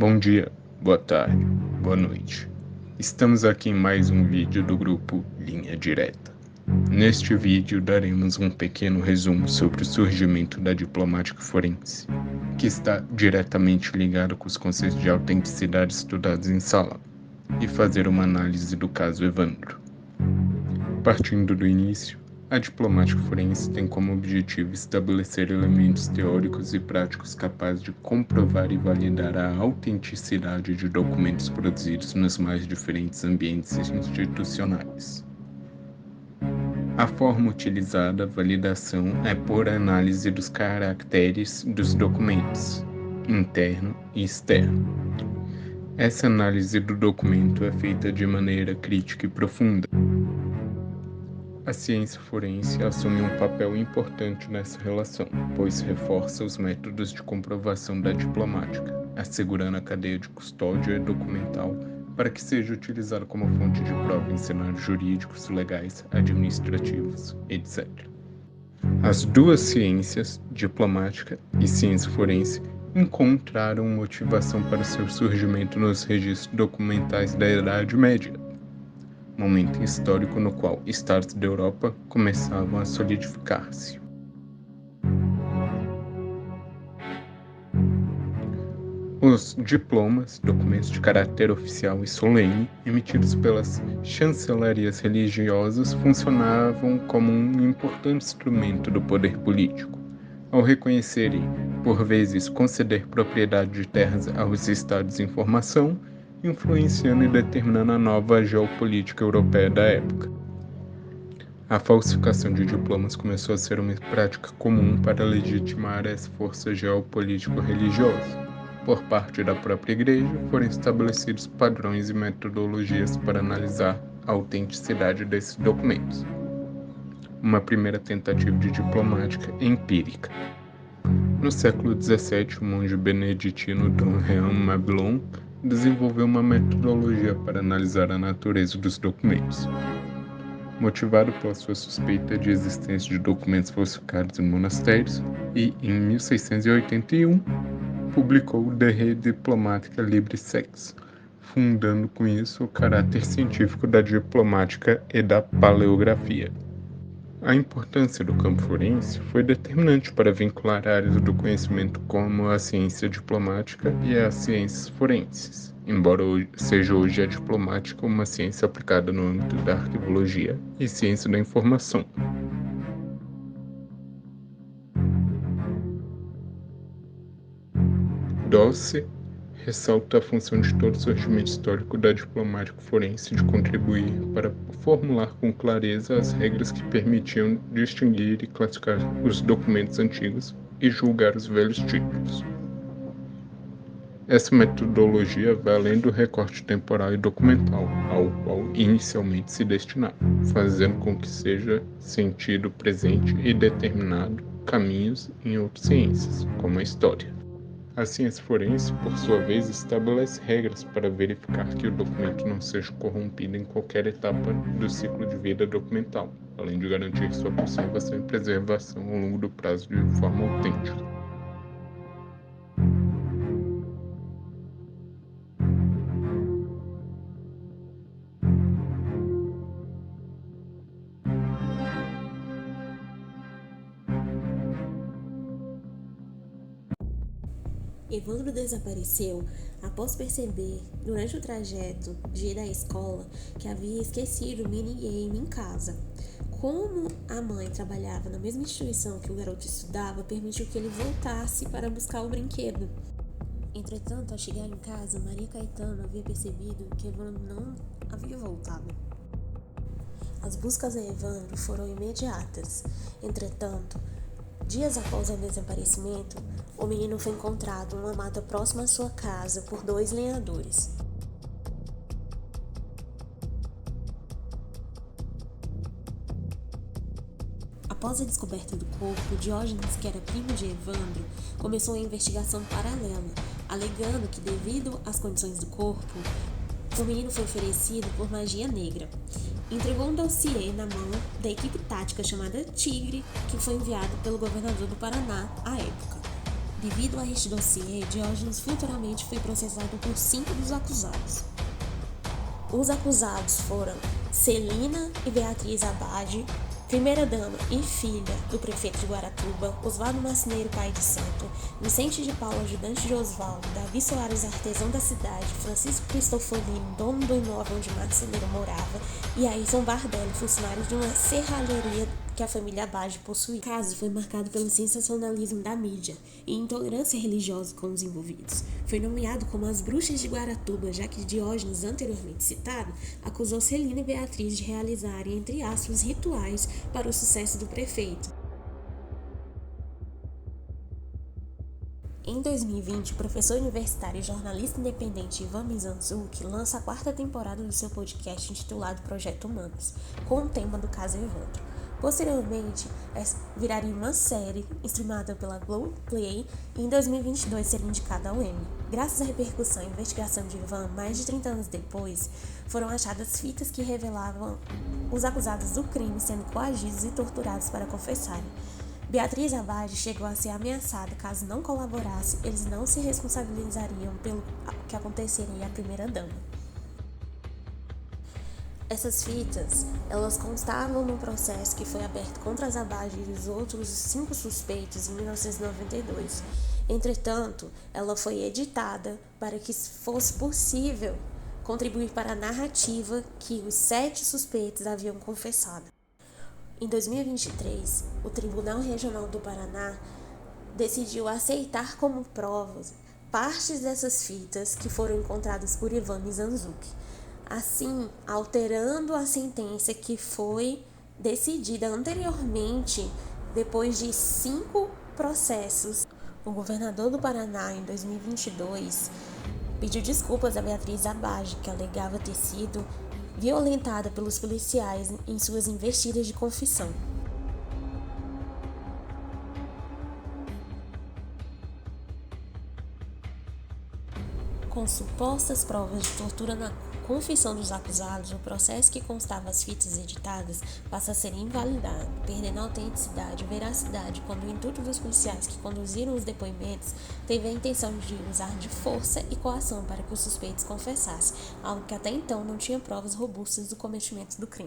Bom dia, boa tarde, boa noite. Estamos aqui em mais um vídeo do grupo Linha Direta. Neste vídeo daremos um pequeno resumo sobre o surgimento da diplomática forense, que está diretamente ligado com os conceitos de autenticidade estudados em sala, e fazer uma análise do caso Evandro. Partindo do início, a diplomática forense tem como objetivo estabelecer elementos teóricos e práticos capazes de comprovar e validar a autenticidade de documentos produzidos nos mais diferentes ambientes institucionais. A forma utilizada, validação, é por análise dos caracteres dos documentos, interno e externo. Essa análise do documento é feita de maneira crítica e profunda. A ciência forense assume um papel importante nessa relação, pois reforça os métodos de comprovação da diplomática, assegurando a cadeia de custódia documental para que seja utilizado como fonte de prova em cenários jurídicos, legais, administrativos, etc. As duas ciências, diplomática e ciência forense, encontraram motivação para seu surgimento nos registros documentais da Idade Média, momento histórico no qual estados da Europa começavam a solidificar-se. Os diplomas, documentos de caráter oficial e solene, emitidos pelas chancelarias religiosas, funcionavam como um importante instrumento do poder político, ao reconhecer e, por vezes, conceder propriedade de terras aos estados em formação, influenciando e determinando a nova geopolítica europeia da época. A falsificação de diplomas começou a ser uma prática comum para legitimar essa força geopolítico-religiosa. Por parte da própria Igreja, foram estabelecidos padrões e metodologias para analisar a autenticidade desses documentos. Uma primeira tentativa de diplomática empírica. No século XVII, o monge beneditino Dom Juan Mablon desenvolveu uma metodologia para analisar a natureza dos documentos. Motivado pela sua suspeita de existência de documentos falsificados em monastérios, e, em 1681, publicou De Re Diplomatica Libris Sex, fundando com isso o caráter científico da diplomática e da paleografia. A importância do campo forense foi determinante para vincular áreas do conhecimento como a ciência diplomática e as ciências forenses, embora seja hoje a diplomática uma ciência aplicada no âmbito da arquivologia e ciência da informação. Dawes ressalta a função de todo surgimento histórico da diplomática forense de contribuir para formular com clareza as regras que permitiam distinguir e classificar os documentos antigos e julgar os velhos títulos. Essa metodologia vai além do recorte temporal e documental, ao qual inicialmente se destinava, fazendo com que seja sentido presente e determinado caminhos em outras ciências, como a história. A ciência forense, por sua vez, estabelece regras para verificar que o documento não seja corrompido em qualquer etapa do ciclo de vida documental, além de garantir sua conservação e preservação ao longo do prazo de forma autêntica. Evandro desapareceu após perceber, durante o trajeto de ir à escola, que havia esquecido o minigame em casa. Como a mãe trabalhava na mesma instituição que o garoto estudava, permitiu que ele voltasse para buscar o brinquedo. Entretanto, ao chegar em casa, Maria Caetano havia percebido que Evandro não havia voltado. As buscas a Evandro foram imediatas. Entretanto, dias após o desaparecimento, o menino foi encontrado numa mata próxima à sua casa por 2 lenhadores. Após a descoberta do corpo, Diógenes, que era primo de Evandro, começou a investigação paralela, alegando que, devido às condições do corpo, o menino foi oferecido por magia negra. Entregou um dossiê na mão da equipe tática chamada Tigre, que foi enviado pelo governador do Paraná à época. Devido a este dossiê, Diógenes futuramente foi processado por 5 dos acusados. Os acusados foram Celina e Beatriz Abade, primeira-dama e filha do prefeito de Guaratuba, Oswaldo Marceneiro, pai de santo, Vicente de Paula, ajudante de Oswaldo, Davi Soares, artesão da cidade, Francisco Cristofolino, dono do imóvel onde Marceneiro morava, e Ayrton Bardelli, funcionário de uma serralheria que a família Abade possuía. O caso foi marcado pelo sensacionalismo da mídia e intolerância religiosa com os envolvidos. Foi nomeado como as bruxas de Guaratuba, já que Diógenes, anteriormente citado, acusou Celina e Beatriz de realizarem, entre aspas, rituais para o sucesso do prefeito. Em 2020, o professor universitário e jornalista independente Ivan Mizanzuki lança a 4ª temporada do seu podcast intitulado Projeto Humanos, com o tema do caso Evandro. Posteriormente, viraria uma série streamada pela Globoplay e em 2022 seria indicada ao Emmy. Graças à repercussão e investigação de Ivan, mais de 30 anos depois, foram achadas fitas que revelavam os acusados do crime sendo coagidos e torturados para confessarem. Beatriz Abade chegou a ser ameaçada caso não colaborasse, eles não se responsabilizariam pelo que aconteceria à primeira-dama. Essas fitas, elas constavam no processo que foi aberto contra as Abade e os outros 5 suspeitos em 1992. Entretanto, ela foi editada para que fosse possível contribuir para a narrativa que os 7 suspeitos haviam confessado. Em 2023, o Tribunal Regional do Paraná decidiu aceitar como provas partes dessas fitas que foram encontradas por Ivan Mizanzuki, assim alterando a sentença que foi decidida anteriormente depois de 5 processos. O governador do Paraná, em 2022, pediu desculpas a Beatriz Abade, que alegava ter sido violentada pelos policiais em suas investidas de confissão. Com supostas provas de tortura na confissão dos acusados, o processo que constava as fitas editadas passa a ser invalidado, perdendo a autenticidade e veracidade quando o intuito dos policiais que conduziram os depoimentos teve a intenção de usar de força e coação para que os suspeitos confessassem, algo que até então não tinha provas robustas do cometimento do crime.